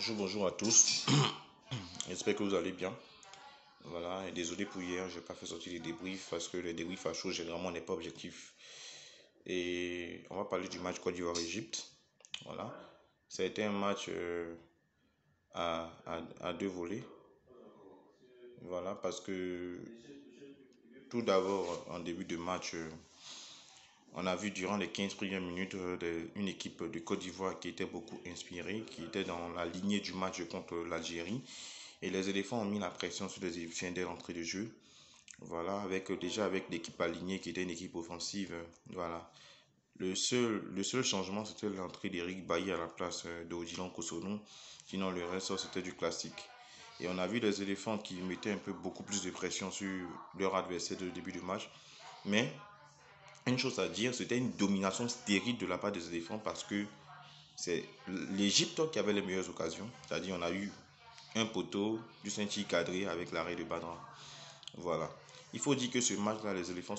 Bonjour à tous. J'espère que vous allez bien. Voilà, et désolé pour hier, je n'ai pas fait sortir les débriefs parce que les débriefs à chaud, généralement, n'est pas objectif. Et on va parler du match Côte d'Ivoire-Égypte. Voilà, ça a été un match à deux volets. Voilà, parce que tout d'abord, en début de match, on a vu durant les 15 premières minutes une équipe de Côte d'Ivoire qui était beaucoup inspirée, qui était dans la lignée du match contre l'Algérie. Et les éléphants ont mis la pression sur les Égyptiens dès l'entrée de jeu. Voilà, déjà avec l'équipe alignée qui était une équipe offensive. Voilà. Le seul changement, c'était l'entrée d'Eric Bailly à la place d'Odilon Kosonou. Sinon, le reste, c'était du classique. Et on a vu les éléphants qui mettaient un peu beaucoup plus de pression sur leur adversaire de début du match. Mais une chose à dire, c'était une domination stérile de la part des éléphants parce que c'est l'Égypte qui avait les meilleures occasions. C'est-à-dire, on a eu un poteau, du tir cadré avec l'arrêt de Badra. Voilà. Il faut dire que ce match-là, les éléphants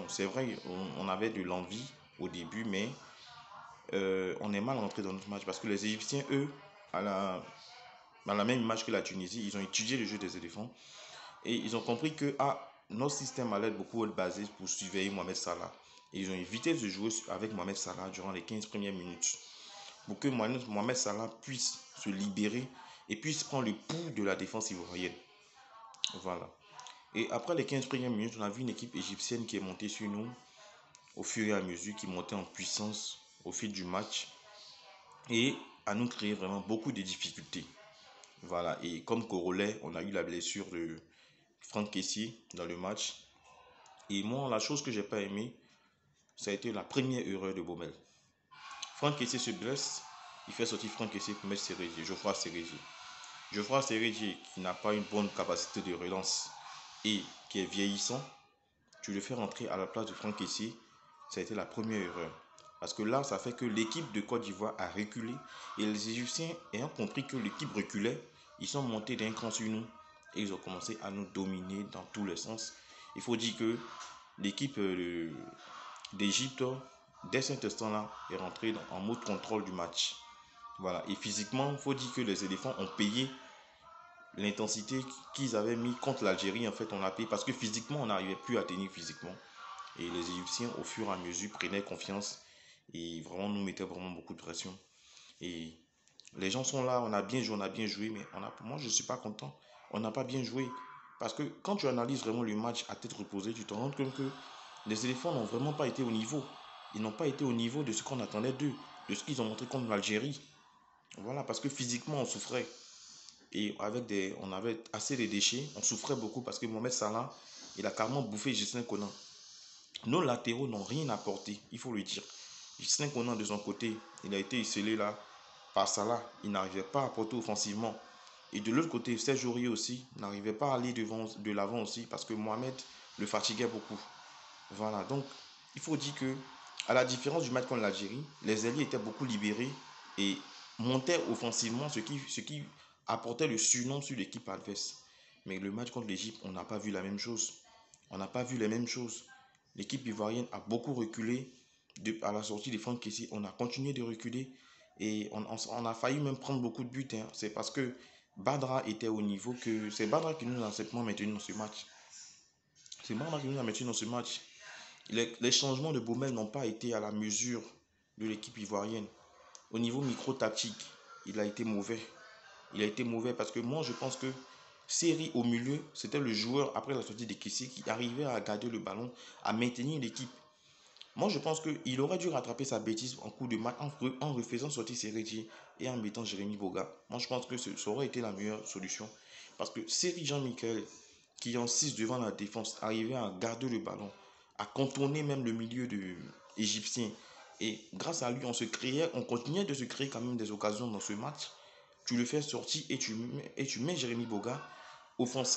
c'est vrai, on avait de l'envie au début, mais on est mal rentré dans notre match parce que les Égyptiens, eux, à la même image que la Tunisie, ils ont étudié le jeu des éléphants et ils ont compris que notre système allait beaucoup être basé pour surveiller Mohamed Salah. Et ils ont évité de jouer avec Mohamed Salah durant les 15 premières minutes pour que Mohamed Salah puisse se libérer et puisse prendre le pouls de la défense ivoirienne. Voilà. Et après les 15 premières minutes, on a vu une équipe égyptienne qui est montée sur nous au fur et à mesure, qui montait en puissance au fil du match et à nous créer vraiment beaucoup de difficultés. Voilà. Et comme corollaire, on a eu la blessure de Franck Kessié dans le match. Et moi, la chose que j'ai pas aimé, ça a été la première erreur de Baumel. Franck Kessié se blesse, il fait sortir Franck Kessié pour mettre Geoffroy Sérédier. Geoffroy Sérédier qui n'a pas une bonne capacité de relance et qui est vieillissant, tu le fais rentrer à la place de Franck Kessié, ça a été la première erreur. Parce que là, ça fait que l'équipe de Côte d'Ivoire a reculé et les Égyptiens, ayant compris que l'équipe reculait, ils sont montés d'un cran sur nous et ils ont commencé à nous dominer dans tous les sens. Il faut dire que l'équipe d'Égypte, dès cet instant-là, est rentrée en mode contrôle du match. Voilà. Et physiquement, il faut dire que les éléphants ont payé l'intensité qu'ils avaient mis contre l'Algérie. En fait, on a payé parce que physiquement, on n'arrivait plus à tenir physiquement. Et les Égyptiens, au fur et à mesure, prenaient confiance et vraiment nous mettaient vraiment beaucoup de pression. Et les gens sont là, on a bien joué, mais moi, je ne suis pas content. On n'a pas bien joué. Parce que quand tu analyses vraiment le match à tête reposée, tu te rends compte que les éléphants n'ont vraiment pas été au niveau. Ils n'ont pas été au niveau de ce qu'on attendait d'eux, de ce qu'ils ont montré contre l'Algérie. Voilà, parce que physiquement, on souffrait. Et on avait assez de déchets, on souffrait beaucoup parce que Mohamed Salah, il a carrément bouffé Gislain Conan. Nos latéraux n'ont rien apporté, il faut le dire. Gislain Conan, de son côté, il a été scellé là par Salah. Il n'arrivait pas à apporter offensivement. Et de l'autre côté, Serge Aurier aussi n'arrivait pas à aller de l'avant aussi parce que Mohamed le fatiguait beaucoup. Voilà, donc il faut dire que, à la différence du match contre l'Algérie, les alliés étaient beaucoup libérés et montaient offensivement, ce qui apportait le surnom sur l'équipe adverse. Mais le match contre l'Égypte, on n'a pas vu la même chose. On n'a pas vu les mêmes choses. L'équipe ivoirienne a beaucoup reculé à la sortie de Franck Kessié. On a continué de reculer et on a failli même prendre beaucoup de buts. Hein. C'est parce que Badra était au niveau que c'est Badra qui nous a simplement maintenu dans ce match. C'est Badra qui nous a maintenu dans ce match. Les changements de Baumel n'ont pas été à la mesure de l'équipe ivoirienne. Au niveau micro-tactique, il a été mauvais. Il a été mauvais parce que moi, je pense que Seri au milieu, c'était le joueur, après la sortie de Kessié, qui arrivait à garder le ballon, à maintenir l'équipe. Moi, je pense qu'il aurait dû rattraper sa bêtise en coup de match en refaisant sortir Seri et en mettant Jérémy Boga. Moi, je pense que ça aurait été la meilleure solution. Parce que Seri Jean-Michel, qui en 6 devant la défense, arrivait à garder le ballon, à contourner même le milieu égyptien. Et grâce à lui, on continuait de se créer quand même des occasions dans ce match. Tu le fais sortir et tu mets Jérémy Boga,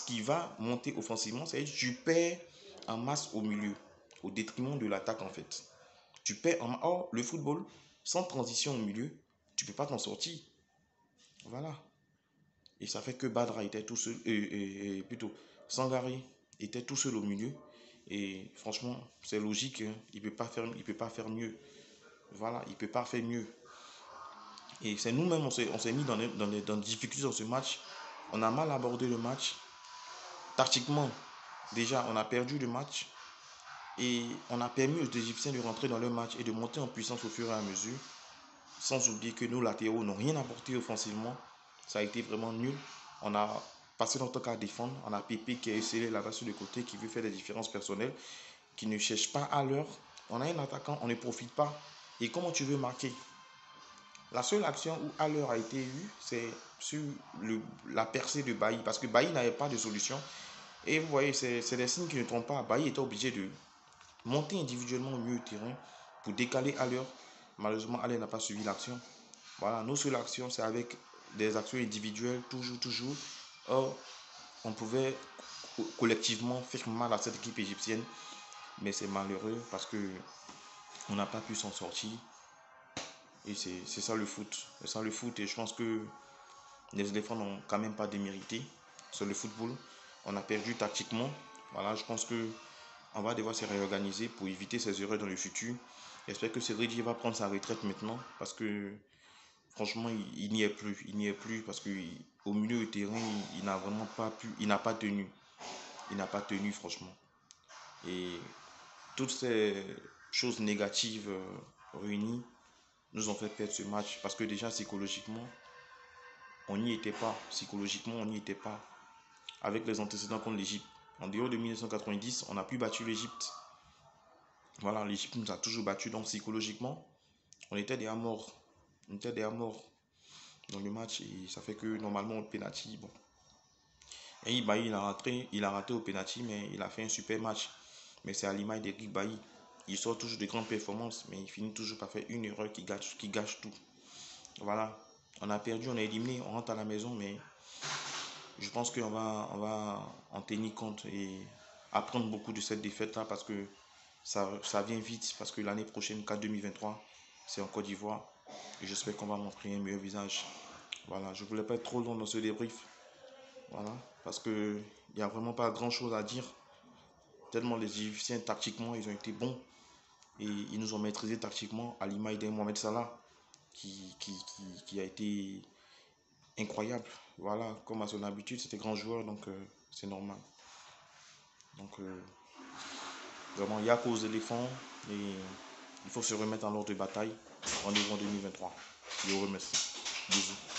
qui va monter offensivement. C'est-à-dire que tu perds en masse au milieu, au détriment de l'attaque en fait. Tu perds en masse. Or, le football, sans transition au milieu, tu ne peux pas t'en sortir. Voilà. Et ça fait que Badra était tout seul, plutôt Sangaré était tout seul au milieu. Et franchement, c'est logique, hein. Il peut pas faire mieux. Voilà, il peut pas faire mieux. Et c'est nous-mêmes, on s'est mis dans des difficultés dans ce match. On a mal abordé le match. Tactiquement, déjà, on a perdu le match. Et on a permis aux Égyptiens de rentrer dans le match et de monter en puissance au fur et à mesure. Sans oublier que nos latéraux n'ont rien apporté offensivement. Ça a été vraiment nul. On a passé notre temps à défendre. On a Pépé qui a essayé là-bas sur le côté, qui veut faire des différences personnelles, qui ne cherche pas à l'heure. On a un attaquant, on ne profite pas. Et comment tu veux marquer? La seule action où à l'heure a été eue, c'est sur la percée de Bailly. Parce que Bailly n'avait pas de solution. Et vous voyez, c'est des signes qui ne trompent pas. Bailly était obligé de monter individuellement au milieu du terrain pour décaler à l'heure. Malheureusement, Aller n'a pas suivi l'action. Voilà, nos seules actions, c'est avec des actions individuelles, toujours. Or, on pouvait collectivement faire mal à cette équipe égyptienne, mais c'est malheureux parce que on n'a pas pu s'en sortir. Et c'est ça le foot. C'est ça le foot. Et je pense que les éléphants n'ont quand même pas démérité sur le football. On a perdu tactiquement. Voilà, je pense que on va devoir se réorganiser pour éviter ces erreurs dans le futur. J'espère que Cédric va prendre sa retraite maintenant parce que franchement, il n'y est plus. Il n'y est plus parce qu'au milieu du terrain, il n'a vraiment pas pu. Il n'a pas tenu. Il n'a pas tenu, franchement. Et toutes ces choses négatives réunies nous ont fait perdre ce match parce que déjà, psychologiquement, on n'y était pas. Psychologiquement, on n'y était pas. Avec les antécédents contre l'Égypte. En dehors de 1990, on n'a plus battu l'Égypte. Voilà, l'Égypte nous a toujours battu. Donc, psychologiquement, on était des morts. On était des morts dans le match et ça fait que normalement au penalty, bon. Et Bailly, il a raté au penalty, mais il a fait un super match. Mais c'est à l'image d'Eric Bailly. Il sort toujours de grandes performances, mais il finit toujours par faire une erreur qui gâche tout. Voilà. On a perdu, on est éliminé, on rentre à la maison, mais je pense qu'on va en tenir compte et apprendre beaucoup de cette défaite-là parce que ça vient vite. Parce que l'année prochaine, 4 2023, c'est en Côte d'Ivoire. Et j'espère qu'on va montrer un meilleur visage. Voilà, je ne voulais pas être trop long dans ce débrief. Voilà, parce qu'il n'y a vraiment pas grand-chose à dire. Tellement les Égyptiens, tactiquement, ils ont été bons. Et ils nous ont maîtrisé tactiquement à l'image de Mohamed Salah, qui a été incroyable. Voilà, comme à son habitude, c'était grand joueur, donc c'est normal. Donc, vraiment, il y a cause d'éléphants et il faut se remettre en ordre de bataille. Rendez-vous en 2023. Je vous remercie. Bisous.